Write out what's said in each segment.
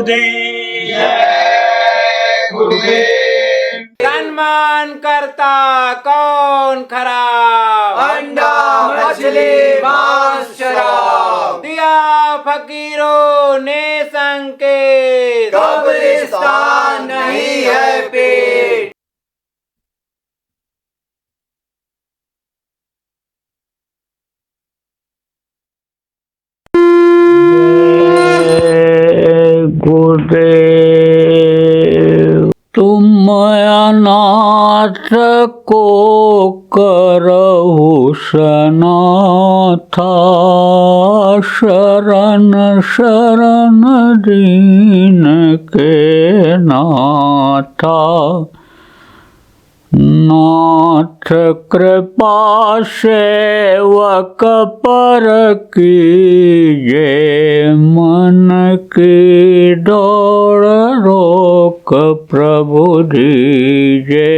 गुरुदेव जय गुरुदेव। तन मन करता कौन खरा, अंडा मछली मांस शराब, दिया फकीरों ने संकेत, कब्रिस्तान नहीं है पेट। गुरुदेव तुम अनाथ को करहु सनाथा, शरण शरण दीन के नाथा। नाथ कृपा सेवक पर कीजे, मन की दौड़ रोक प्रभु दीजे।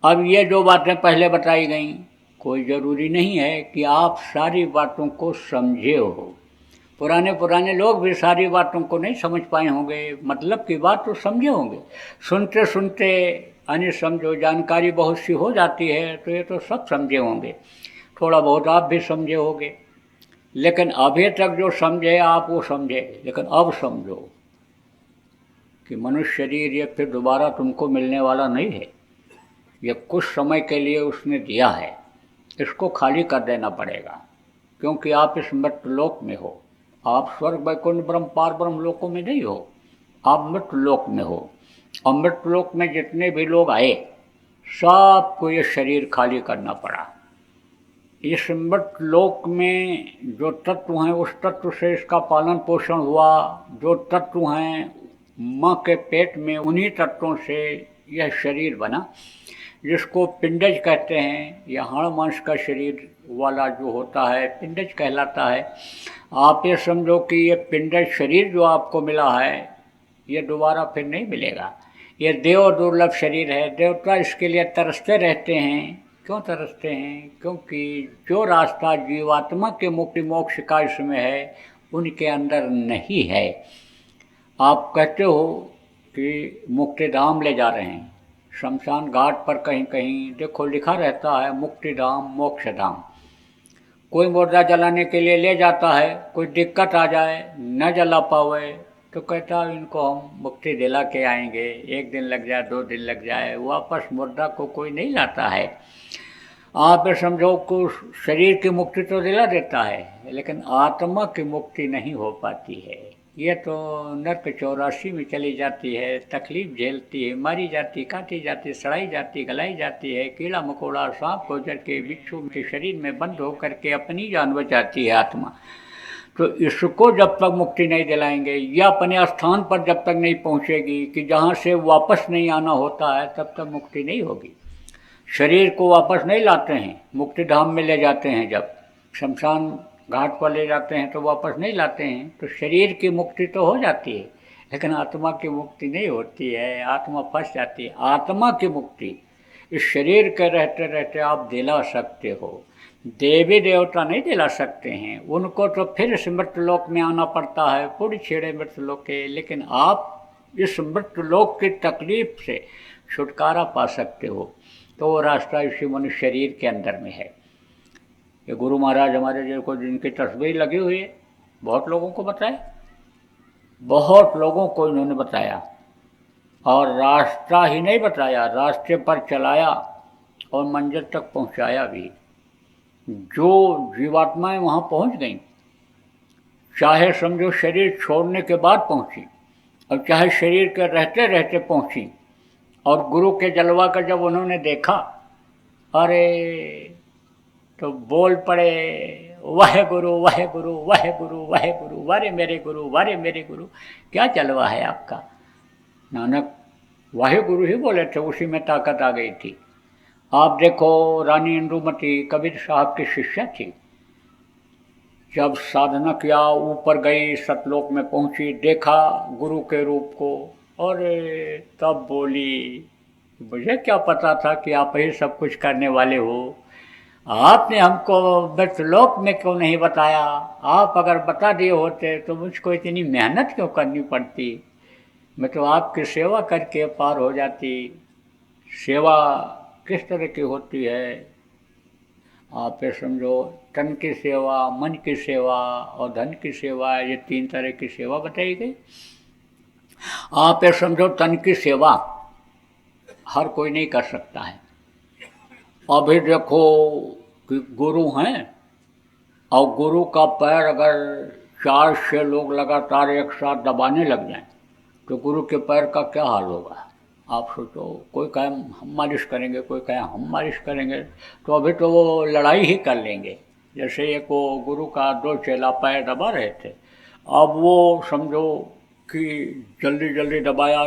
अब ये जो बातें पहले बताई गई, कोई ज़रूरी नहीं है कि आप सारी बातों को समझे हो। पुराने लोग भी सारी बातों को नहीं समझ पाए होंगे, मतलब की बात तो समझे होंगे। सुनते सुनते यानी समझो जानकारी बहुत सी हो जाती है, तो ये तो सब समझे होंगे, थोड़ा बहुत आप भी समझे होंगे। लेकिन अभी तक जो समझे आप वो समझे, लेकिन अब समझो कि मनुष्य शरीर ये फिर दोबारा तुमको मिलने वाला नहीं है। ये कुछ समय के लिए उसने दिया है, इसको खाली कर देना पड़ेगा, क्योंकि आप इस मृत्यु लोक में हो। आप स्वर्ग वैकुंठ ब्रह्म पार ब्रह्म लोकों में नहीं हो, आप मृत्यु लोक में हो। और मृत्यु लोक में जितने भी लोग आए, सबको ये शरीर खाली करना पड़ा। इस मृत्यु लोक में जो तत्व हैं उस तत्व से इसका पालन पोषण हुआ। जो तत्व हैं माँ के पेट में, उन्हीं तत्वों से यह शरीर बना, जिसको पिंडज कहते हैं। यह हाड़ मांस का शरीर वाला जो होता है पिंडज कहलाता है। आप ये समझो कि ये पिंडज शरीर जो आपको मिला है, ये दोबारा फिर नहीं मिलेगा। ये देव दुर्लभ शरीर है। देवता इसके लिए तरसते रहते हैं। क्यों तरसते हैं? क्योंकि जो रास्ता जीवात्मा के मुक्ति मोक्ष का इसमें है, उनके अंदर नहीं है। आप कहते हो कि मुक्तिधाम ले जा रहे हैं, शमशान घाट पर कहीं कहीं देखो लिखा रहता है मुक्तिधाम मोक्षधाम। कोई मुर्दा जलाने के लिए ले जाता है, कोई दिक्कत आ जाए, न जला पावे, तो कहता है इनको हम मुक्ति दिला के आएंगे। 1 दिन लग जाए, 2 दिन लग जाए, वापस मुर्दा को कोई नहीं लाता है। आप समझो कि शरीर की मुक्ति तो दिला देता है, लेकिन आत्मा की मुक्ति नहीं हो पाती है। ये तो नर्क 84 में चली जाती है, तकलीफ झेलती है, मारी जाती, काटी जाती, सड़ाई जाती, गलाई जाती है। कीड़ा मकोड़ा सांप गोजर के बिच्छू के शरीर में बंद होकर के अपनी जान बचाती है आत्मा। तो इसको जब तक मुक्ति नहीं दिलाएंगे, या अपने स्थान पर जब तक नहीं पहुँचेगी कि जहाँ से वापस नहीं आना होता है, तब तक मुक्ति नहीं होगी। शरीर को वापस नहीं लाते हैं, मुक्ति धाम में ले जाते हैं। जब शमशान घाट पर ले जाते हैं तो वापस नहीं लाते हैं। तो शरीर की मुक्ति तो हो जाती है, लेकिन आत्मा की मुक्ति नहीं होती है। आत्मा फंस जाती है। आत्मा की मुक्ति इस शरीर के रहते रहते आप दिला सकते हो, देवी देवता नहीं दिला सकते हैं। उनको तो फिर इस मृत्यु लोक में आना पड़ता है, पूरी छेड़े मृत्यु लोक के। लेकिन आप इस मृत्यु लोक की तकलीफ से छुटकारा पा सकते हो, तो वो रास्ता इसी मनुष्य शरीर के अंदर में है। ये गुरु महाराज हमारे जिनको जिनकी तस्वीर लगी हुई है, बहुत लोगों को बताया, बहुत लोगों को इन्होंने बताया। और रास्ता ही नहीं बताया, रास्ते पर चलाया और मंजिल तक पहुंचाया भी। जो जीवात्माएं वहाँ पहुंच गईं, चाहे समझो शरीर छोड़ने के बाद पहुंची, और चाहे शरीर के रहते रहते पहुंची। और गुरु के जलवा का जब उन्होंने देखा, अरे तो बोल पड़े, वाहे गुरु वाहे गुरु वाहे गुरु वाहे गुरु, वारे मेरे गुरु वारे मेरे गुरु। क्या जलवा है आपका? नानक वाहे गुरु ही बोले थे, उसी में ताकत आ गई थी। आप देखो रानी इंदुमती कबीर साहब की शिष्या थी। जब साधना किया, ऊपर गई, सतलोक में पहुंची, देखा गुरु के रूप को, और तब बोली, मुझे क्या पता था कि आप ही सब कुछ करने वाले हो। आपने हमको मृतलोक में क्यों नहीं बताया? आप अगर बता दिए होते तो मुझको इतनी मेहनत क्यों करनी पड़ती? मैं तो आपकी सेवा करके पार हो जाती। सेवा किस तरह की होती है? आप ये समझो, तन की सेवा, मन की सेवा और धन की सेवा, ये 3 तरह की सेवा बताई गई। आप ये समझो, तन की सेवा हर कोई नहीं कर सकता है। अभी देखो कि गुरु हैं, और गुरु का पैर अगर 4-6 लोग लगातार एक साथ दबाने लग जाएं तो गुरु के पैर का क्या हाल होगा? आप सोचो, कोई कहे हम मालिश करेंगे, कोई कहे हम मालिश करेंगे, तो अभी तो वो लड़ाई ही कर लेंगे। जैसे एक वो गुरु का 2 चेला पैर दबा रहे थे, अब वो समझो कि जल्दी जल्दी दबाया,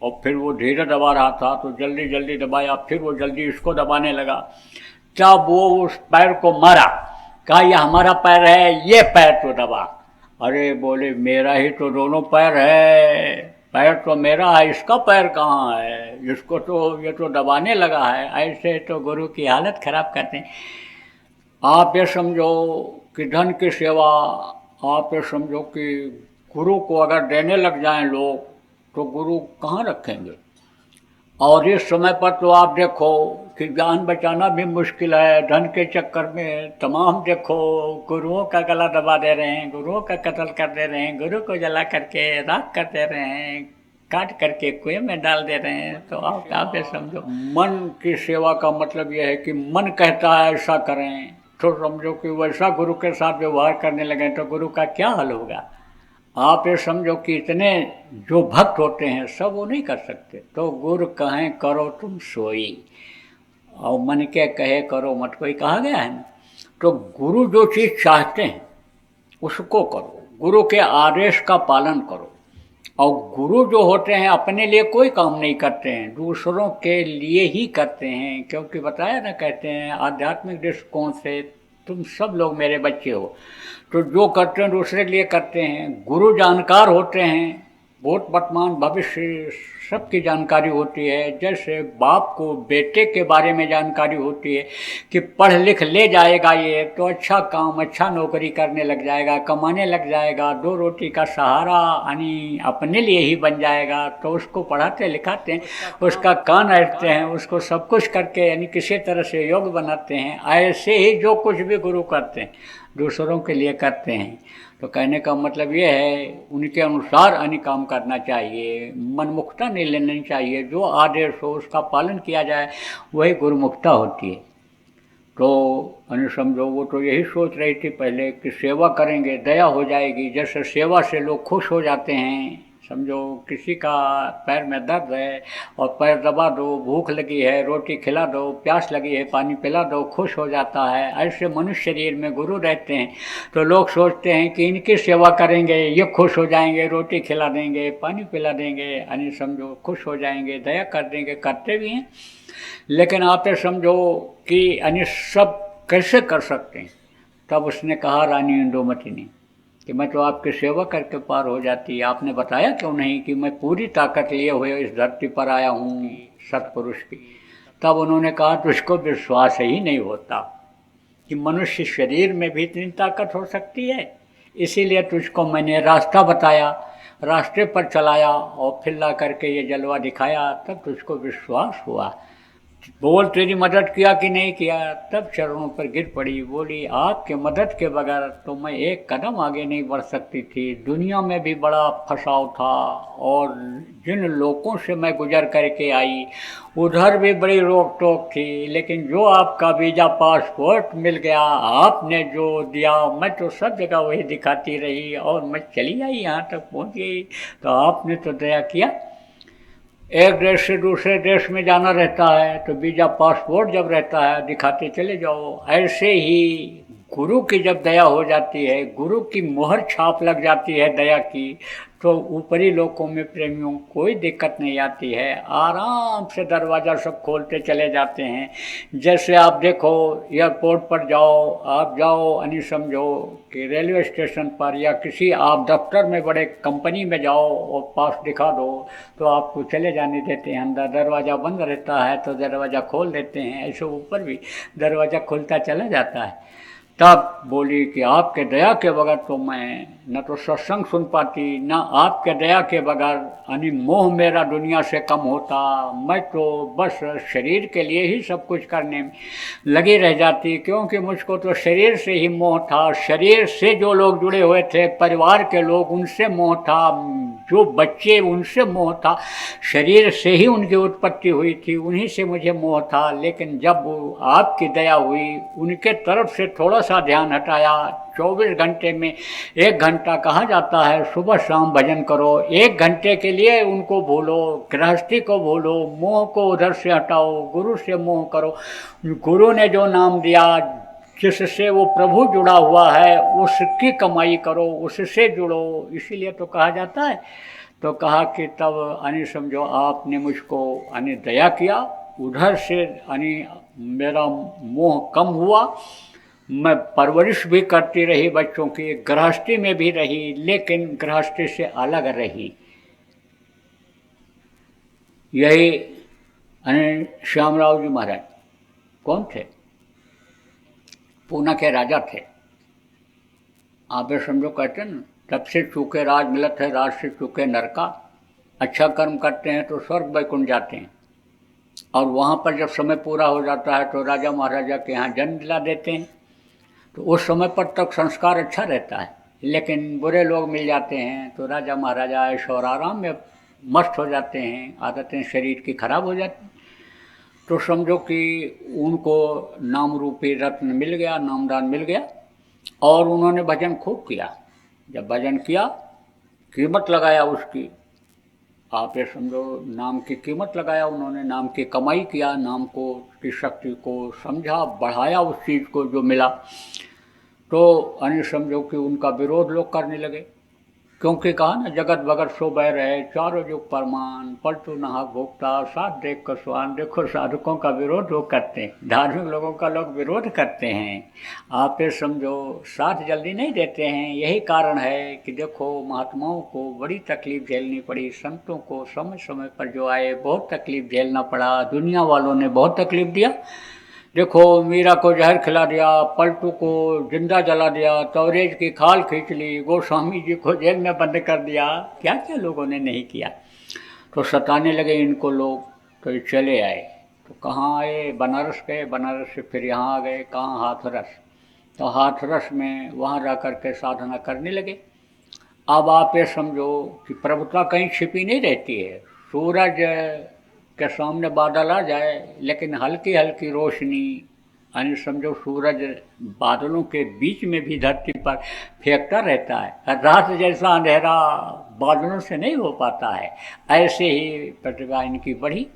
और फिर वो धीरे दबा रहा था तो जल्दी जल्दी दबाया, फिर वो जल्दी इसको दबाने लगा। जब वो उस पैर को मारा, कहा ये हमारा पैर है, ये पैर तो दबा। अरे बोले, मेरा ही तो दोनों पैर है, पैर तो मेरा है, इसका पैर कहाँ है? इसको तो ये तो दबाने लगा है। ऐसे तो गुरु की हालत खराब करते हैं। आप ये समझो कि धन की सेवा, आप ये समझो कि गुरु को अगर देने लग जाएं लोग तो गुरु कहाँ रखेंगे? और इस समय पर तो आप देखो कि जान बचाना भी मुश्किल है। धन के चक्कर में तमाम देखो गुरुओं का गला दबा दे रहे हैं, गुरुओं का कत्ल कर दे रहे हैं, गुरु को जला करके राख कर दे रहे हैं, काट करके कुएं में डाल दे रहे हैं। तो आप ये समझो, मन की सेवा का मतलब यह है कि मन कहता है ऐसा करें, तो समझो कि वैसा गुरु के साथ व्यवहार करने लगे तो गुरु का क्या हाल होगा? आप ये समझो कि इतने जो भक्त होते हैं सब वो नहीं कर सकते। तो गुरु कहें करो तुम सोई, और मन के कहे करो मत कोई, कहा गया है ना। तो गुरु जो चीज़ चाहते हैं उसको करो, गुरु के आदेश का पालन करो। और गुरु जो होते हैं अपने लिए कोई काम नहीं करते हैं, दूसरों के लिए ही करते हैं। क्योंकि बताया ना, कहते हैं आध्यात्मिक दृष्टिकोण से तुम सब लोग मेरे बच्चे हो, तो जो करते हैं दूसरे के लिए करते हैं। गुरु जानकार होते हैं, भूत वर्तमान भविष्य सबकी जानकारी होती है। जैसे बाप को बेटे के बारे में जानकारी होती है कि पढ़ लिख ले जाएगा ये तो अच्छा काम, अच्छा नौकरी करने लग जाएगा, कमाने लग जाएगा, 2 रोटी का सहारा यानी अपने लिए ही बन जाएगा, तो उसको पढ़ाते लिखाते हैं, उसका कान रखते हैं, उसको सब कुछ करके यानी किसी तरह से योग्य बनाते हैं। ऐसे ही जो कुछ भी गुरु करते हैं दूसरों के लिए करते हैं। तो कहने का मतलब ये है, उनके अनुसार अन्य काम करना चाहिए, मनमुखता नहीं लेनी चाहिए। जो आदेश हो उसका पालन किया जाए, वही गुरुमुखता होती है। तो अन्य समझो, वो तो यही सोच रही थी पहले कि सेवा करेंगे दया हो जाएगी। जैसे सेवा से लोग खुश हो जाते हैं, समझो किसी का पैर में दर्द है और पैर दबा दो, भूख लगी है रोटी खिला दो, प्यास लगी है पानी पिला दो, खुश हो जाता है। ऐसे मनुष्य शरीर में गुरु रहते हैं तो लोग सोचते हैं कि इनकी सेवा करेंगे ये खुश हो जाएंगे, रोटी खिला देंगे, पानी पिला देंगे, यानी समझो खुश हो जाएंगे, दया कर देंगे, करते भी हैं। लेकिन आप ये समझो कि यानी सब कैसे कर सकते हैं? तब उसने कहा रानी इंदुमती ने कि मैं तो आपकी सेवा करके पार हो जाती। आपने बताया क्यों नहीं कि मैं पूरी ताकत लिए हुए इस धरती पर आया हूँ सत्पुरुष की। तब उन्होंने कहा तुझको विश्वास ही नहीं होता कि मनुष्य शरीर में भी इतनी ताकत हो सकती है, इसीलिए तुझको मैंने रास्ता बताया, रास्ते पर चलाया और फिर ला करके ये जलवा दिखाया, तब तुझको विश्वास हुआ। बोल तेरी मदद किया कि नहीं किया? तब चरणों पर गिर पड़ी, बोली आपके मदद के बगैर तो मैं एक कदम आगे नहीं बढ़ सकती थी। दुनिया में भी बड़ा फंसाव था और जिन लोगों से मैं गुजर करके आई उधर भी बड़ी रोक टोक थी, लेकिन जो आपका वीज़ा पासपोर्ट मिल गया, आपने जो दिया, मैं तो सब जगह वही दिखाती रही और मैं चली आई, यहाँ तक पहुँच गई। तो आपने तो दया किया। एक देश से दूसरे देश में जाना रहता है तो वीज़ा पासपोर्ट जब रहता है दिखाते चले जाओ। ऐसे ही गुरु की जब दया हो जाती है, गुरु की मोहर छाप लग जाती है दया की, तो ऊपरी लोकों में प्रेमियों कोई दिक्कत नहीं आती है, आराम से दरवाज़ा सब खोलते चले जाते हैं। जैसे आप देखो एयरपोर्ट पर जाओ, आप जाओ यानी समझो कि रेलवे स्टेशन पर या किसी आप दफ्तर में बड़े कंपनी में जाओ और पास दिखा दो तो आपको चले जाने देते हैं अंदर, दरवाज़ा बंद रहता है तो दरवाज़ा खोल देते हैं। ऐसे ऊपर भी दरवाज़ा खुलता चला जाता है। तब बोली कि आपके दया के बगैर तो मैं न तो सत्संग सुन पाती, न आपके दया के बगैर यानी मोह मेरा दुनिया से कम होता। मैं तो बस शरीर के लिए ही सब कुछ करने में लगी रह जाती, क्योंकि मुझको तो शरीर से ही मोह था। शरीर से जो लोग जुड़े हुए थे, परिवार के लोग, उनसे मोह था, जो बच्चे उनसे मोह था। शरीर से ही उनकी उत्पत्ति हुई थी, उन्हीं से मुझे मोह था। लेकिन जब वो आपकी दया हुई, उनके तरफ से थोड़ा सा ध्यान हटाया। 24 घंटे में 1 घंटा कहा जाता है सुबह शाम भजन करो, 1 घंटे के लिए उनको भूलो, गृहस्थी को भूलो, मोह को उधर से हटाओ, गुरु से मोह करो। गुरु ने जो नाम दिया, जिससे वो प्रभु जुड़ा हुआ है, उसकी कमाई करो, उससे जुड़ो। इसीलिए तो कहा जाता है। तो कहा कि तब यानी समझो आपने मुझको यानी दया किया, उधर से यानी मेरा मोह कम हुआ। मैं परवरिश भी करती रही बच्चों की, गृहस्थी में भी रही, लेकिन गृहस्थी से अलग रही। यही यानी श्यामराव जी महाराज कौन थे? पूना के राजा थे। आप ये समझो, कहते हैं तब से चूके राज मिलत है, राज से चूके नरका। अच्छा कर्म करते हैं तो स्वर्ग वैकुंठ जाते हैं, और वहाँ पर जब समय पूरा हो जाता है तो राजा महाराजा के यहाँ जन्म दिला देते हैं। तो उस समय पर तक संस्कार अच्छा रहता है, लेकिन बुरे लोग मिल जाते हैं तो राजा महाराजा ऐशो आराम में मस्त हो जाते हैं, आदतें शरीर की खराब हो जाती हैं। तो समझो कि उनको नाम रूपी रत्न मिल गया, नामदान मिल गया, और उन्होंने भजन खूब किया। जब भजन किया, कीमत लगाया उसकी, आप ये समझो नाम की कीमत लगाया उन्होंने, नाम की कमाई किया, नाम को की शक्ति को समझा, बढ़ाया उस चीज़ को जो मिला। तो यानी समझो कि उनका विरोध लोग करने लगे, क्योंकि कहा ना जगत बगत सो बैर है, चारों युग परमान, पलटू नहा भोगता, साथ देख कर स्वान। देखो साधकों का विरोध लोग करते हैं, धार्मिक लोगों का लोग विरोध करते हैं। आप ये समझो साथ जल्दी नहीं देते हैं। यही कारण है कि देखो महात्माओं को बड़ी तकलीफ झेलनी पड़ी, संतों को समय समय पर जो आए बहुत तकलीफ झेलना पड़ा। दुनिया वालों ने बहुत तकलीफ दिया। देखो मीरा को जहर खिला दिया, पलटू को जिंदा जला दिया, तवरेज की खाल खींच ली, गोस्वामी जी को जेल में बंद कर दिया, क्या क्या लोगों ने नहीं किया। तो सताने लगे इनको लोग, तो ये चले आए। तो कहाँ आए? बनारस गए, बनारस से फिर यहाँ आ गए। कहाँ? हाथरस। तो हाथरस में वहाँ रह कर के साधना करने लगे। अब आप ये समझो कि प्रभुता कहीं छिपी नहीं रहती है। सूरज के सामने बादल आ जाए, लेकिन हल्की हल्की रोशनी, यानी समझो सूरज बादलों के बीच में भी धरती पर फेंकता रहता है। रात जैसा अंधेरा बादलों से नहीं हो पाता है। ऐसे ही प्रतिभा इनकी बढ़ी,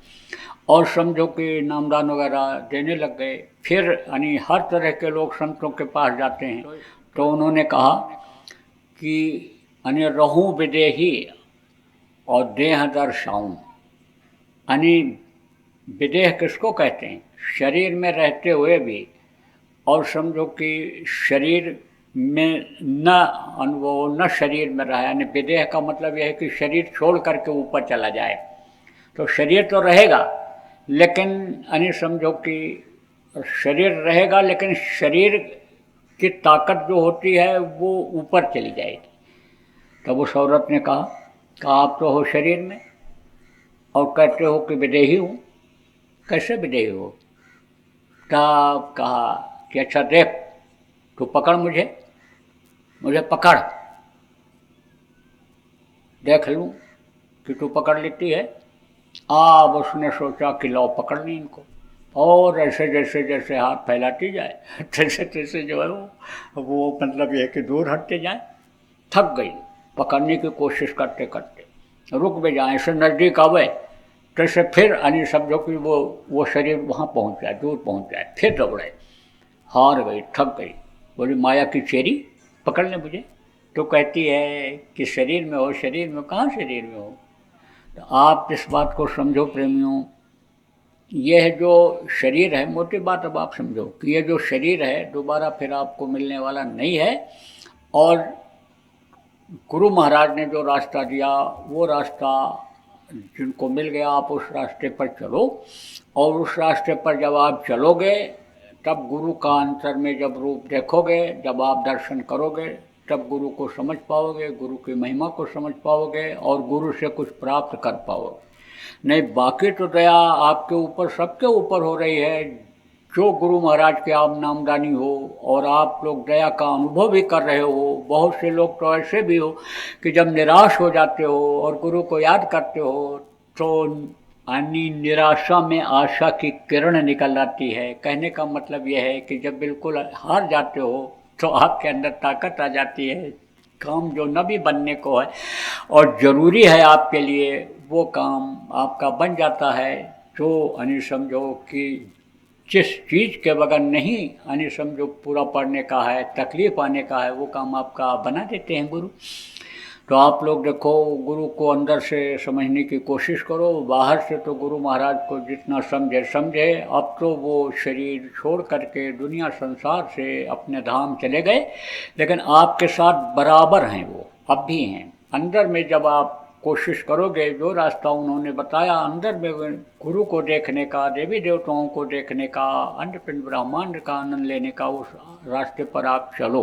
और समझो कि नामदान वगैरह देने लग गए। फिर यानी हर तरह के लोग संतों के पास जाते हैं। तो उन्होंने कहा कि यानी रहूं विदेही और देह दर्शाऊं। यानी विदेह किसको कहते हैं? शरीर में रहते हुए भी, और समझो कि शरीर में न अनुभव न शरीर में रहा। यानी विदेह का मतलब यह है कि शरीर छोड़ करके ऊपर चला जाए। तो शरीर तो रहेगा, लेकिन यानी समझो कि शरीर रहेगा, लेकिन शरीर की ताकत जो होती है वो ऊपर चली जाएगी। तब उस औरत ने कहा आप तो हो शरीर में और कहते हो कि विदेही हूँ, कैसे विदेही हो? तब कहा कि अच्छा देख, तू पकड़ मुझे पकड़, देख लूँ कि तू पकड़ लेती है। अब उसने सोचा कि लो पकड़ ली इनको, और ऐसे जैसे जैसे हाथ फैलाती जाए तैसे तैसे जो है वो मतलब यह कि दूर हटते जाए। थक गई, पकड़ने की कोशिश करते करते रुक भी जाए, ऐसे नज़दीक आवे तैसे फिर यानी समझो कि वो शरीर वहाँ पहुँच जाए, दूर पहुँच जाए, फिर दौड़े। हार गई, थक गई, बोली माया की चेरी पकड़ ले मुझे। तो कहती है कि शरीर में हो, शरीर में कहाँ शरीर में हो। तो आप इस बात को समझो प्रेमियों, यह जो शरीर है, मोटी बात अब आप समझो कि यह जो शरीर है दोबारा फिर आपको मिलने वाला नहीं है। और गुरु महाराज ने जो रास्ता दिया वो रास्ता जिनको मिल गया, आप उस रास्ते पर चलो। और उस रास्ते पर जब आप चलोगे तब गुरु का अंतर में जब रूप देखोगे, जब आप दर्शन करोगे तब गुरु को समझ पाओगे, गुरु की महिमा को समझ पाओगे और गुरु से कुछ प्राप्त कर पाओगे। नहीं बाकी तो दया आपके ऊपर, सबके ऊपर हो रही है। जो गुरु महाराज के आप नामदानी हो और आप लोग दया का अनुभव भी कर रहे हो। बहुत से लोग तो ऐसे भी हो कि जब निराश हो जाते हो और गुरु को याद करते हो तो निराशा में आशा की किरण निकल आती है। कहने का मतलब यह है कि जब बिल्कुल हार जाते हो तो आपके अंदर ताकत आ जाती है। काम जो न भी बनने को है और ज़रूरी है आपके लिए, वो काम आपका बन जाता है। जो यानी समझो कि जिस चीज़ के बगैर नहीं यानी समझो पूरा पढ़ने का है, तकलीफ आने का है, वो काम आपका बना देते हैं गुरु। तो आप लोग देखो, गुरु को अंदर से समझने की कोशिश करो। बाहर से तो गुरु महाराज को जितना समझे। अब तो वो शरीर छोड़ करके दुनिया संसार से अपने धाम चले गए, लेकिन आपके साथ बराबर हैं, वो अब भी हैं। अंदर में जब आप कोशिश करोगे, जो रास्ता उन्होंने बताया अंदर में गुरु को देखने का, देवी देवताओं को देखने का, अंडपिंड ब्रह्मांड का आनंद लेने का, उस रास्ते पर आप चलो।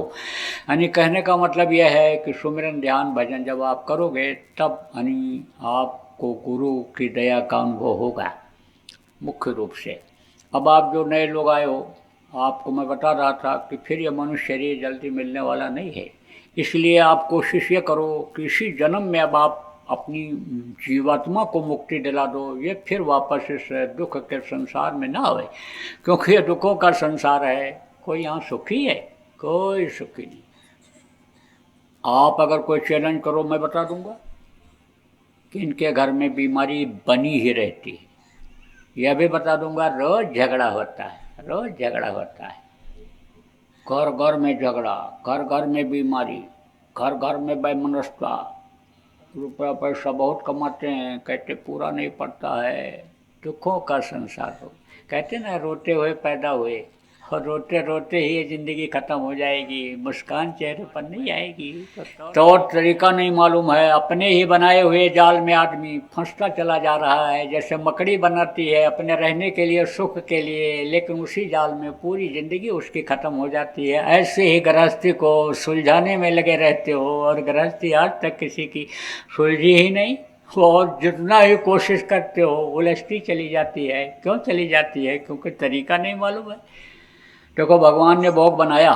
यानी कहने का मतलब यह है कि सुमिरन ध्यान भजन जब आप करोगे तब यानी आपको गुरु की दया का अनुभव होगा मुख्य रूप से। अब आप जो नए लोग आए हो, आपको मैं बता रहा था कि फिर यह मनुष्य शरीर जल्दी मिलने वाला नहीं है। इसलिए आप कोशिश ये करो कि इसी जन्म में अब आप अपनी जीवात्मा को मुक्ति दिला दो, ये फिर वापस इस दुख के संसार में ना आए, क्योंकि ये दुखों का संसार है। कोई यहाँ सुखी है? कोई सुखी नहीं। आप अगर कोई चैलेंज करो, मैं बता दूंगा कि इनके घर में बीमारी बनी ही रहती है। यह भी बता दूंगा रोज झगड़ा होता है, रोज झगड़ा होता है, घर घर में झगड़ा, घर घर में बीमारी, घर घर में वैमनस्यता। रुपया पैसा बहुत कमाते हैं, कहते पूरा नहीं पड़ता है। दुखों का संसार हो, कहते ना रोते हुए पैदा हुए और रोते रोते ही ये ज़िंदगी ख़त्म हो जाएगी, मुस्कान चेहरे पर नहीं आएगी। तो और तरीका नहीं मालूम है। अपने ही बनाए हुए जाल में आदमी फंसता चला जा रहा है। जैसे मकड़ी बनाती है अपने रहने के लिए, सुख के लिए, लेकिन उसी जाल में पूरी ज़िंदगी उसकी ख़त्म हो जाती है। ऐसे ही गृहस्थी को सुलझाने में लगे रहते हो और गृहस्थी आज तक किसी की सुलझी ही नहीं, और जितना ही कोशिश करते हो उलझती चली जाती है। क्यों चली जाती है? क्योंकि तरीका नहीं मालूम है। देखो, भगवान ने भोग बनाया,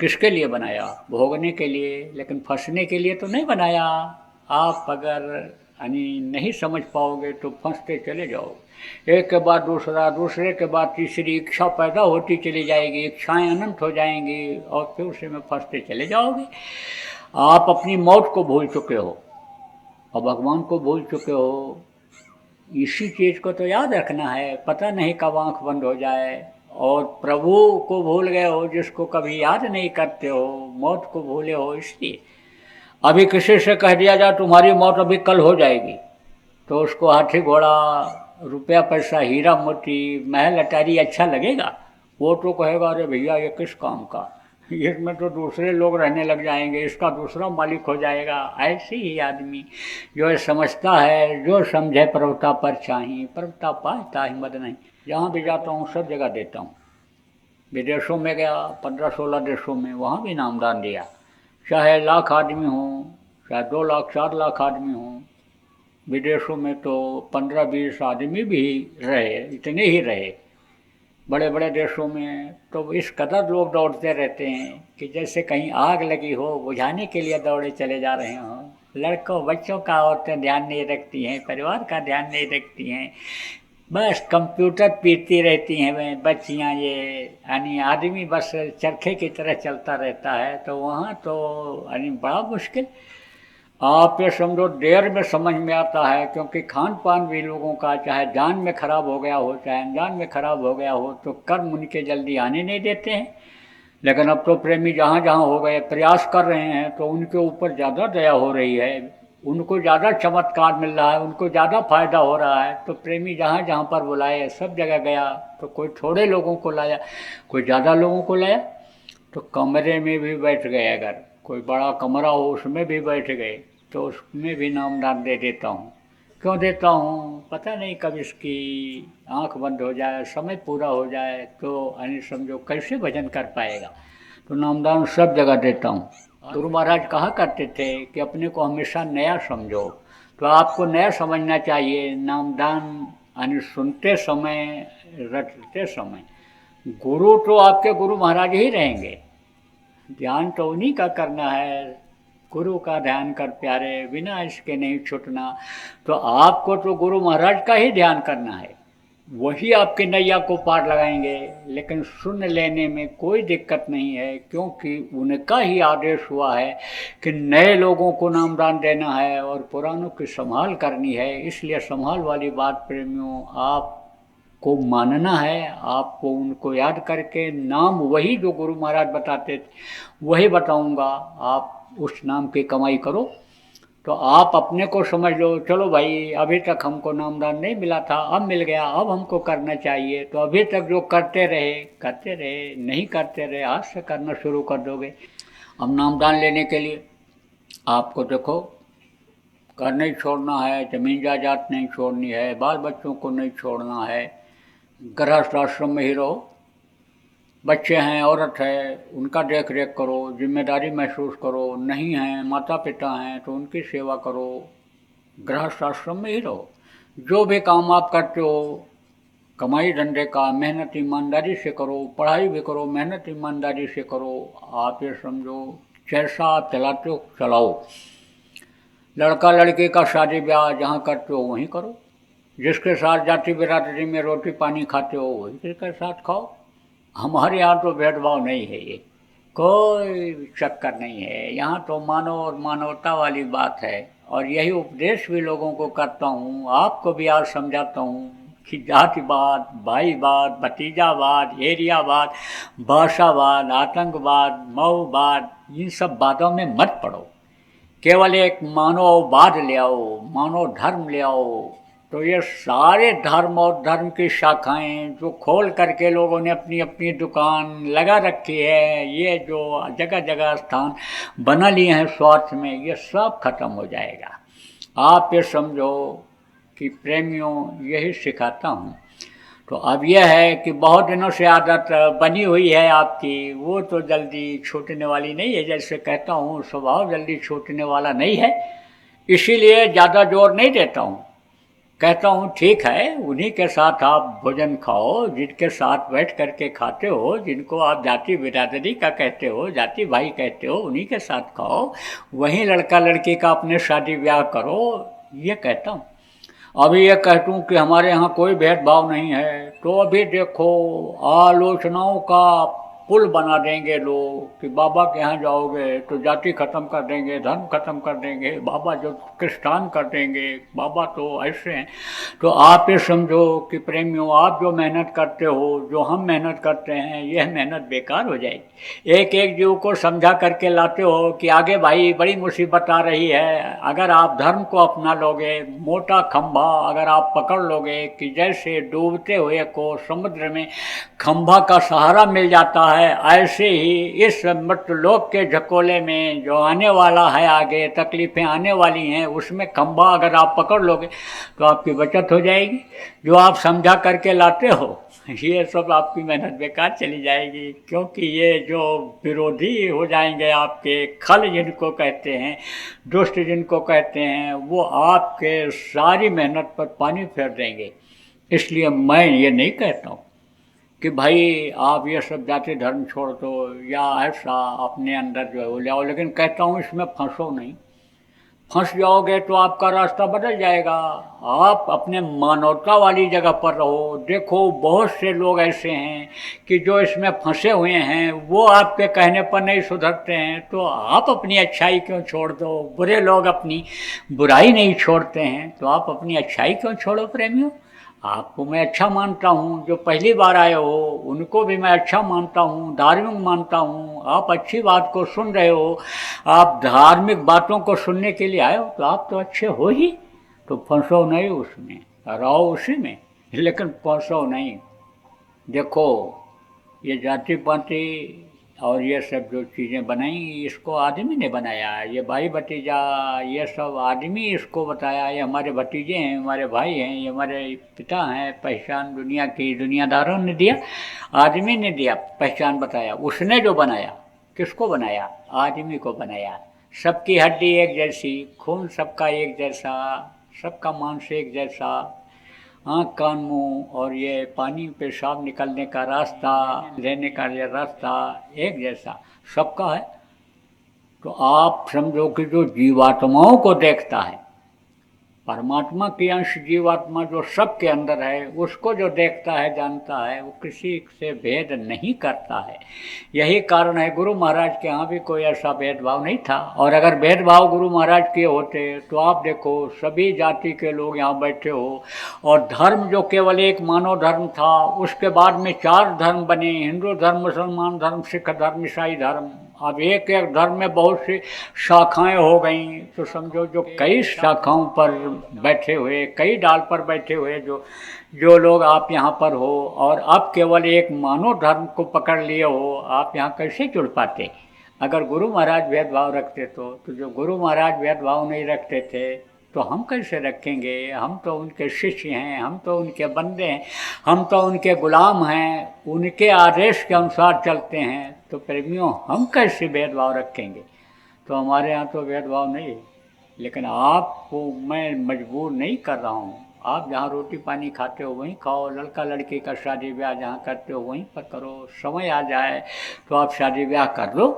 किसके लिए बनाया? भोगने के लिए, लेकिन फंसने के लिए तो नहीं बनाया। आप अगर यानी नहीं समझ पाओगे तो फंसते चले जाओगे। एक के बाद दूसरा, दूसरे के बाद तीसरी इच्छा पैदा होती चली जाएगी, इच्छाएं अनंत हो जाएंगी और फिर उसी में फंसते चले जाओगे। आप अपनी मौत को भूल चुके हो और भगवान को भूल चुके हो। इसी चीज़ को तो याद रखना है। पता नहीं कब आँख बंद हो जाए। और प्रभु को भूल गए हो, जिसको कभी याद नहीं करते हो, मौत को भूले हो। इसलिए अभी किसी से कह दिया जाए तुम्हारी मौत अभी कल हो जाएगी, तो उसको हाथी घोड़ा, रुपया पैसा, हीरा मोती, महल अटारी अच्छा लगेगा? वो तो कहेगा अरे भैया ये किस काम का, इसमें तो दूसरे लोग रहने लग जाएंगे, इसका दूसरा मालिक हो जाएगा। ऐसे ही आदमी जो समझता है, जो समझे प्रभुता पर चाहिए, प्रभुता पाता ही मद नहीं। जहाँ भी जाता हूँ सब जगह देता हूँ। विदेशों में गया, 15-16 देशों में, वहाँ भी नामदान दिया। चाहे लाख आदमी हों, चाहे 2 लाख 4 लाख आदमी हों, विदेशों में तो 15-20 आदमी भी रहे, इतने ही रहे। बड़े बड़े देशों में तो इस कदर लोग दौड़ते रहते हैं कि जैसे कहीं आग लगी हो, बुझाने के लिए दौड़े चले जा रहे हों। लड़कों बच्चों का औरतें ध्यान नहीं रखती हैं, परिवार का ध्यान नहीं रखती हैं, बस कंप्यूटर पीटती रहती हैं बच्चियाँ। ये यानी आदमी बस चरखे की तरह चलता रहता है। तो वहाँ तो यानी बड़ा मुश्किल। आप ये समझो देर में समझ में आता है, क्योंकि खान पान भी लोगों का चाहे जान में ख़राब हो गया हो, चाहे अनजान में ख़राब हो गया हो, तो कर्म उनके जल्दी आने नहीं देते हैं। लेकिन अब तो प्रेमी जहाँ जहाँ हो गए, प्रयास कर रहे हैं, तो उनके ऊपर ज़्यादा दया हो रही है, उनको ज़्यादा चमत्कार मिल रहा है, उनको ज़्यादा फायदा हो रहा है। तो प्रेमी जहाँ जहाँ पर बुलाए सब जगह गया, तो कोई थोड़े लोगों को लाया, कोई ज़्यादा लोगों को लाया। तो कमरे में भी बैठ गए, अगर कोई बड़ा कमरा हो उसमें भी बैठ गए, तो उसमें भी नामदान दे देता हूँ। क्यों देता हूँ? पता नहीं कब इसकी आंख बंद हो जाए, समय पूरा हो जाए, तो यानी समझो कैसे भजन कर पाएगा। तो नामदान सब जगह देता हूँ। गुरु महाराज कहा करते थे कि अपने को हमेशा नया समझो, तो आपको नया समझना चाहिए। नामदान यानी सुनते समय, रटते समय गुरु तो आपके गुरु महाराज ही रहेंगे, ध्यान तो उन्हीं का करना है। गुरु का ध्यान कर प्यारे, बिना इसके नहीं छूटना। तो आपको तो गुरु महाराज का ही ध्यान करना है, वही आपके नैया को पार लगाएंगे। लेकिन सुन लेने में कोई दिक्कत नहीं है, क्योंकि उनका ही आदेश हुआ है कि नए लोगों को नामदान देना है और पुरानों की संभाल करनी है। इसलिए संभाल वाली बात प्रेमियों आपको मानना है, आपको उनको याद करके नाम वही जो गुरु महाराज बताते थे वही बताऊंगा, आप उस नाम की कमाई करो। तो आप अपने को समझ लो, चलो भाई अभी तक हमको नामदान नहीं मिला था, अब मिल गया, अब हमको करना चाहिए। तो अभी तक जो करते रहे, नहीं करते रहे, आज से करना शुरू कर दोगे। अब नामदान लेने के लिए आपको देखो, घर नहीं छोड़ना है, जमीन जायदाद नहीं छोड़नी है, बाल बच्चों को नहीं छोड़ना है, गृहस्थ आश्रम में ही रहो। बच्चे हैं, औरत है, उनका देख रेख करो, जिम्मेदारी महसूस करो। नहीं हैं, माता पिता हैं, तो उनकी सेवा करो। गृहस्थ आश्रम में ही रहो। जो भी काम आप करते हो कमाई धंधे का मेहनत ईमानदारी से करो, पढ़ाई भी करो मेहनत ईमानदारी से करो। आप ये समझो, जैसा आप चलाते हो चलाओ। लड़का लड़की का शादी ब्याह जहाँ करते हो वहीं करो। जिसके साथ जाति बिरादरी में रोटी पानी खाते हो वही के साथ खाओ। हमारे यहाँ तो भेदभाव नहीं है, ये कोई चक्कर नहीं है। यहाँ तो मानव और मानवता वाली बात है, और यही उपदेश भी लोगों को करता हूँ, आपको भी आज समझाता हूँ कि जातिवाद, भाईवाद, भतीजावाद, एरियावाद, भाषावाद, आतंकवाद, मऊवाद, इन सब बातों में मत पड़ो। केवल एक मानववाद ले आओ, मानव धर्म ले आओ। तो ये सारे धर्म और धर्म की शाखाएं जो खोल करके लोगों ने अपनी अपनी दुकान लगा रखी है, ये जो जगह जगह स्थान बना लिए हैं स्वार्थ में, ये सब खत्म हो जाएगा। आप ये समझो कि प्रेमियों यही सिखाता हूँ। तो अब यह है कि बहुत दिनों से आदत बनी हुई है आपकी, वो तो जल्दी छूटने वाली नहीं है। जैसे कहता हूँ, स्वभाव जल्दी छूटने वाला नहीं है, इसीलिए ज़्यादा जोर नहीं देता हूँ। कहता हूँ ठीक है, उन्हीं के साथ आप भोजन खाओ जिनके साथ बैठ करके खाते हो, जिनको आप जाति बिरादरी का कहते हो, जाति भाई कहते हो, उन्हीं के साथ खाओ। वहीं लड़का लड़की का अपने शादी ब्याह करो, ये कहता हूँ। अभी ये कहता हूँ कि हमारे यहाँ कोई भेदभाव नहीं है, तो अभी देखो आलोचनाओं का पुल बना देंगे लोग कि बाबा के यहाँ जाओगे तो जाति खत्म कर देंगे, धर्म खत्म कर देंगे, बाबा जो कृष्टान कर देंगे, बाबा तो ऐसे हैं। तो आप ये समझो कि प्रेमियों, आप जो मेहनत करते हो, जो हम मेहनत करते हैं, यह मेहनत बेकार हो जाएगी। एक एक जीव को समझा करके लाते हो कि आगे भाई बड़ी मुसीबत आ रही है। अगर आप धर्म को अपना लोगे, मोटा खंभा अगर आप पकड़ लोगे कि जैसे डूबते हुए को समुद्र में खंभा का सहारा मिल जाता है, ऐसे ही इस मृत्युलोक के झकोले में जो आने वाला है, आगे तकलीफें आने वाली हैं, उसमें खंभा अगर आप पकड़ लोगे तो आपकी बचत हो जाएगी। जो आप समझा करके लाते हो, ये सब आपकी मेहनत बेकार चली जाएगी, क्योंकि ये जो विरोधी हो जाएंगे आपके, खल जिनको कहते हैं, दुष्ट जिनको कहते हैं, वो आपके सारी मेहनत पर पानी फेर देंगे। इसलिए मैं ये नहीं कहता हूँ कि भाई आप ये सब जाति धर्म छोड़ दो या ऐसा अपने अंदर जो है वो ले आओ, लेकिन कहता हूँ इसमें फंसो नहीं। फंस जाओगे तो आपका रास्ता बदल जाएगा। आप अपने मानवता वाली जगह पर रहो। देखो बहुत से लोग ऐसे हैं कि जो इसमें फंसे हुए हैं, वो आपके कहने पर नहीं सुधरते हैं, तो आप अपनी अच्छाई क्यों छोड़ दो। बुरे लोग अपनी बुराई नहीं छोड़ते हैं, तो आप अपनी अच्छाई क्यों छोड़ो प्रेमियों। आपको मैं अच्छा मानता हूँ, जो पहली बार आए हो उनको भी मैं अच्छा मानता हूँ, धार्मिक मानता हूँ। आप अच्छी बात को सुन रहे हो, आप धार्मिक बातों को सुनने के लिए आए हो, तो आप तो अच्छे हो ही, तो फंसो नहीं उसमें, रहो उसी में, लेकिन फंसो नहीं। देखो ये जाति पाति और ये सब जो चीज़ें बनाई, इसको आदमी ने बनाया, ये भाई भतीजा ये सब आदमी इसको बताया, ये हमारे भतीजे हैं, हमारे भाई हैं, ये हमारे पिता हैं, पहचान दुनिया की दुनियादारों ने दिया, आदमी ने दिया पहचान बताया। उसने जो बनाया, किसको बनाया? आदमी को बनाया। सबकी हड्डी एक जैसी, खून सबका एक जैसा, सबका मांस एक जैसा, आँख कान मुँह और ये पानी पेशाब निकलने का रास्ता, रहने का ये रास्ता एक जैसा सबका है। तो आप समझो कि जो जीवात्माओं को देखता है, परमात्मा की अंश जीवात्मा जो सबके अंदर है, उसको जो देखता है जानता है, वो किसी से भेद नहीं करता है। यही कारण है गुरु महाराज के यहाँ भी कोई ऐसा भेदभाव नहीं था। और अगर भेदभाव गुरु महाराज के होते तो आप देखो सभी जाति के लोग यहाँ बैठे हो, और धर्म जो केवल एक मानव धर्म था, उसके बाद में 4 धर्म बने, हिंदू धर्म, मुसलमान धर्म, सिख धर्म, ईसाई धर्म। अब एक एक धर्म में बहुत सी शाखाएं हो गई, तो समझो जो कई शाखाओं पर बैठे हुए, कई डाल पर बैठे हुए जो लोग आप यहाँ पर हो, और अब केवल एक मानव धर्म को पकड़ लिए हो, आप यहाँ कैसे जुड़ पाते? अगर गुरु महाराज भेदभाव रखते तो जो गुरु महाराज भेदभाव नहीं रखते थे तो हम कैसे रखेंगे? हम तो उनके शिष्य हैं, हम तो उनके बंदे हैं, हम तो उनके गुलाम हैं, उनके आदेश के अनुसार चलते हैं। तो प्रेमियों, हम कैसे भेदभाव रखेंगे? तो हमारे यहाँ तो भेदभाव नहीं है। लेकिन आपको मैं मजबूर नहीं कर रहा हूँ, आप जहाँ रोटी पानी खाते हो वहीं खाओ, लड़का लड़की का शादी ब्याह जहाँ करते हो वहीं पर करो। समय आ जाए तो आप शादी ब्याह कर लो,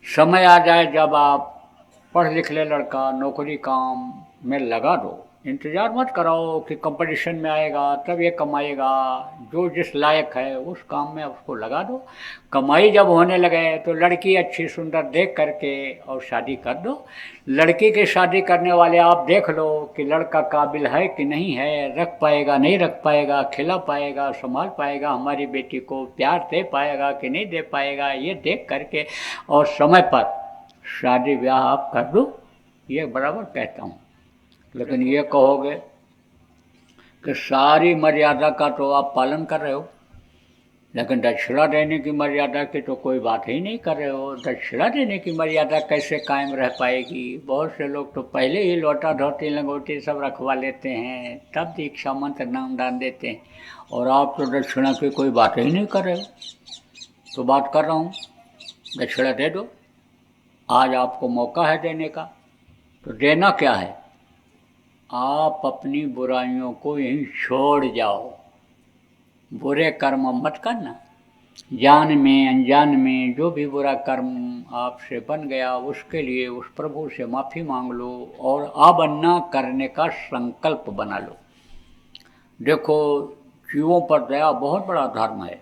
समय आ जाए जब आप पढ़ लिख ले लड़का, नौकरी काम में लगा दो। इंतज़ार मत कराओ कि कंपटीशन में आएगा तब ये कमाएगा। जो जिस लायक है उस काम में उसको लगा दो। कमाई जब होने लगे तो लड़की अच्छी सुंदर देख करके और शादी कर दो। लड़की की शादी करने वाले आप देख लो कि लड़का काबिल है कि नहीं है, रख पाएगा नहीं रख पाएगा, खिला पाएगा संभाल पाएगा, हमारी बेटी को प्यार दे पाएगा कि नहीं दे पाएगा, ये देख करके और समय पर शादी ब्याह आप कर दो। ये बराबर कहता हूँ। लेकिन ये कहोगे कि सारी मर्यादा का तो आप पालन कर रहे हो, लेकिन दक्षिणा देने की मर्यादा की तो कोई बात ही नहीं कर रहे हो। दक्षिणा देने की मर्यादा कैसे कायम रह पाएगी? बहुत से लोग तो पहले ही लोटा धोती लंगोटी सब रखवा लेते हैं, तब दीक्षा मंत्र नाम दान देते हैं, और आप तो दक्षिणा की कोई बात ही नहीं कर रहे हो। तो बात कर रहा हूँ, दक्षिणा दे दो। आज आपको मौका है देने का, तो देना क्या है? आप अपनी बुराइयों को यहीं छोड़ जाओ, बुरे कर्म मत करना। जान में अनजान में जो भी बुरा कर्म आपसे बन गया उसके लिए उस प्रभु से माफ़ी मांग लो और अब न करने का संकल्प बना लो। देखो, जीवों पर दया बहुत बड़ा धर्म है।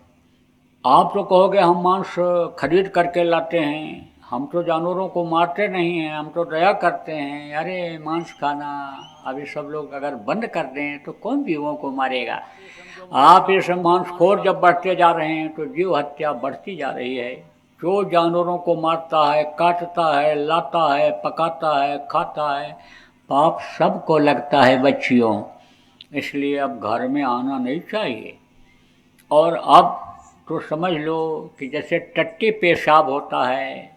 आप तो कहोगे हम मांस खरीद करके लाते हैं, हम तो जानवरों को मारते नहीं हैं, हम तो दया करते हैं। अरे मांस खाना अभी सब लोग अगर बंद कर दें तो कौन जीवों को मारेगा? आप इस मांसखोर जब बढ़ते जा रहे हैं तो जीव हत्या बढ़ती जा रही है। जो जानवरों को मारता है, काटता है, लाता है, पकाता है, खाता है, पाप सबको लगता है बच्चियों। इसलिए अब घर में आना नहीं चाहिए। और अब तो समझ लो कि जैसे टट्टी पेशाब होता है,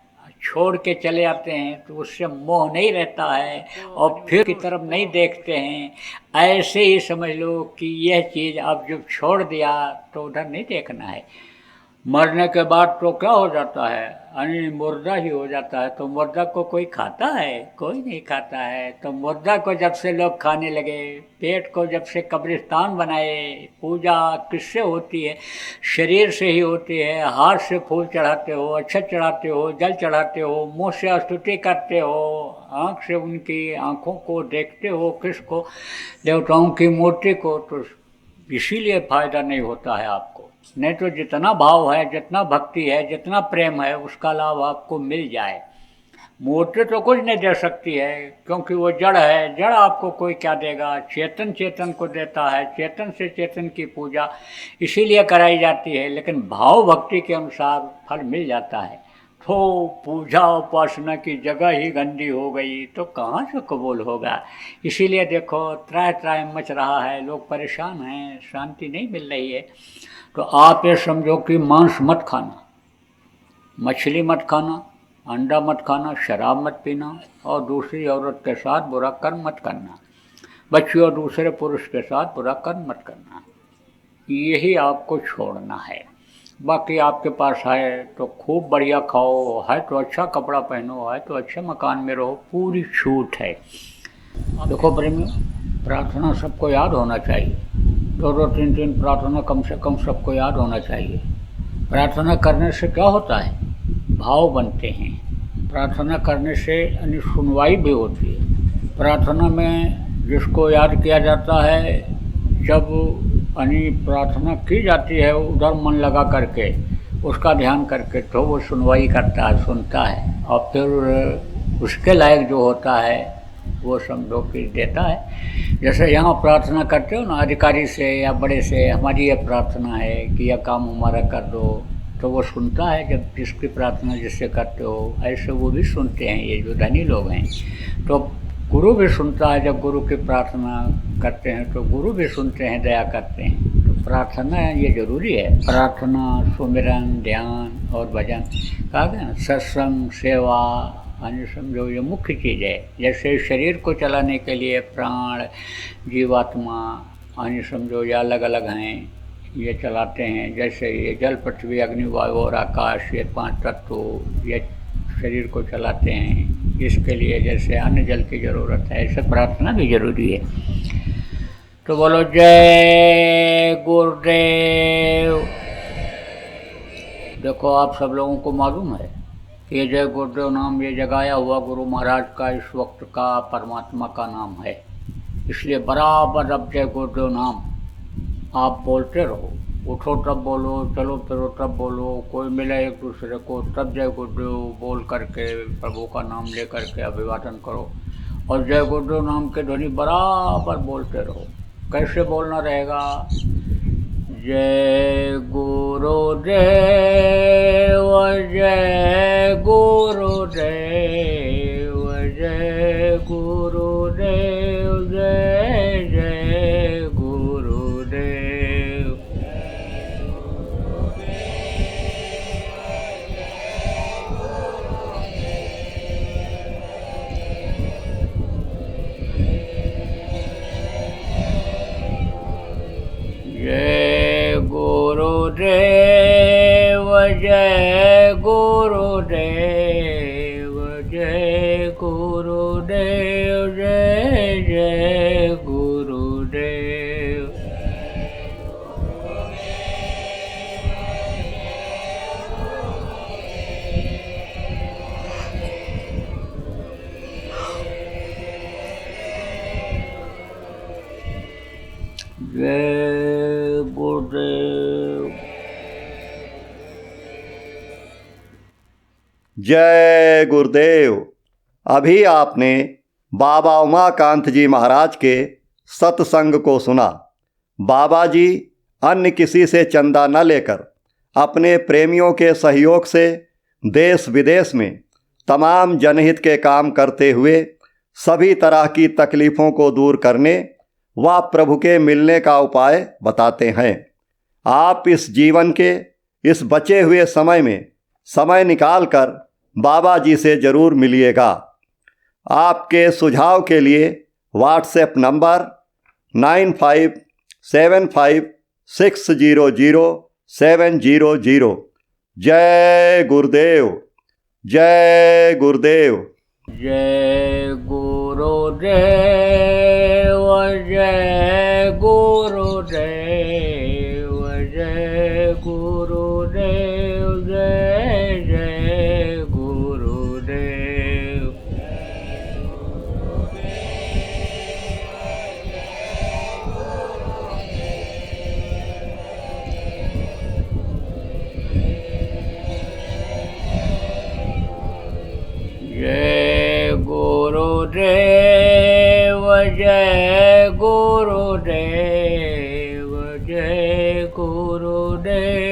छोड़ के चले आते हैं तो उससे मोह नहीं रहता है और फिर की तरफ नहीं देखते हैं। ऐसे ही समझ लो कि यह चीज़ अब जब छोड़ दिया तो उधर नहीं देखना है। मरने के बाद तो क्या हो जाता है? यानी मुर्दा ही हो जाता है। तो मुर्दा को कोई खाता है? कोई नहीं खाता है। तो मुर्दा को जब से लोग खाने लगे, पेट को जब से कब्रिस्तान बनाए, पूजा किससे होती है? शरीर से ही होती है। हाथ से फूल चढ़ाते हो, अक्षत चढ़ाते हो, जल चढ़ाते हो, मुँह से स्तुति करते हो, आँख से उनकी आँखों को देखते हो, किसको? देवताओं की मूर्ति को। तो इसीलिए फ़ायदा नहीं होता है आपको। नहीं तो जितना भाव है, जितना भक्ति है, जितना प्रेम है, उसका लाभ आपको मिल जाए। मूर्ति तो कुछ नहीं दे सकती है, क्योंकि वो जड़ है। जड़ आपको कोई क्या देगा? चेतन चेतन को देता है। चेतन से चेतन की पूजा इसीलिए कराई जाती है, लेकिन भाव भक्ति के अनुसार फल मिल जाता है। तो पूजा उपासना की जगह ही गंदी हो गई तो कहाँ से कबूल होगा? इसीलिए देखो त्राह त्राह मच रहा है, लोग परेशान हैं, शांति नहीं मिल रही है। तो आप ये समझो कि मांस मत खाना, मछली मत खाना, अंडा मत खाना, शराब मत पीना और दूसरी औरत के साथ बुरा कर्म मत करना, बच्ची और दूसरे पुरुष के साथ बुरा कर्म मत करना। यही आपको छोड़ना है। बाकी आपके पास है तो खूब बढ़िया खाओ, है तो अच्छा कपड़ा पहनो, है तो अच्छे मकान में रहो, पूरी छूट है। देखो प्रेमियों, प्रार्थना सबको याद होना चाहिए। 2-2 3-3 प्रार्थना कम से कम सबको याद होना चाहिए। प्रार्थना करने से क्या होता है? भाव बनते हैं। प्रार्थना करने से यानी सुनवाई भी होती है। प्रार्थना में जिसको याद किया जाता है, जब यानी प्रार्थना की जाती है उधर मन लगा करके, उसका ध्यान करके, तो वो सुनवाई करता है, सुनता है, और फिर उसके लायक जो होता है वो समझो कि देता है। जैसे यहाँ प्रार्थना करते हो ना अधिकारी से या बड़े से, हमारी ये प्रार्थना है कि यह काम हमारा कर दो, तो वो सुनता है। जब जिसकी प्रार्थना जिससे करते हो, ऐसे वो भी सुनते हैं, ये जो धनी लोग हैं। तो गुरु भी सुनता है, जब गुरु की प्रार्थना करते हैं तो गुरु भी सुनते हैं, दया करते हैं। तो प्रार्थना ये जरूरी है। प्रार्थना, सुमिरन, ध्यान और भजन, कहा गया ना, सत्संग, सेवा, यानी समझो ये मुख्य चीज़ है। जैसे शरीर को चलाने के लिए प्राण, जीवात्मा, यानी समझो ये अलग अलग हैं, ये चलाते हैं। जैसे ये जल, पृथ्वी, अग्नि, वायु और आकाश, ये 5 तत्व ये शरीर को चलाते हैं। इसके लिए जैसे अन्न जल की ज़रूरत है, ऐसे प्रार्थना भी जरूरी है। तो बोलो जय गुरुदेव। देखो आप सब लोगों को मालूम है कि ये जय गुरुदेव नाम ये जगाया हुआ गुरु महाराज का इस वक्त का परमात्मा का नाम है। इसलिए बराबर अब जय गुरुदेव नाम आप बोलते रहो। उठो तब बोलो, चलो फिरो तब बोलो, कोई मिले एक दूसरे को तब जय गुरुदेव बोल करके प्रभु का नाम ले करके अभिवादन करो। और जय गुरुदेव नाम के ध्वनि बराबर बोलते रहो। कैसे बोलना रहेगा? जय गुरुदेव, जय गुरुदेव, जय गुरुदेव, जय जय गुरुदेव। जय गुरुदेव, जय गुरुदेव, जय गुरुदेव, जय जय गुरुदेव। जय गुरुदेव। जय गुरुदेव। अभी आपने बाबा उमाकांत जी महाराज के सत्संग को सुना। बाबा जी अन्य किसी से चंदा न लेकर अपने प्रेमियों के सहयोग से देश विदेश में तमाम जनहित के काम करते हुए सभी तरह की तकलीफ़ों को दूर करने व प्रभु के मिलने का उपाय बताते हैं। आप इस जीवन के इस बचे हुए समय में समय निकालकर बाबा जी से ज़रूर मिलिएगा। आपके सुझाव के लिए व्हाट्सएप नंबर 9575600700। जय गुरुदेव, जय गुरुदेव। जय गुरुदेव, जय गुरुदेव, जय गुरुदेव, जय जय गुरुदेव। जय जय गुरुदेव, जय गुरुदेव।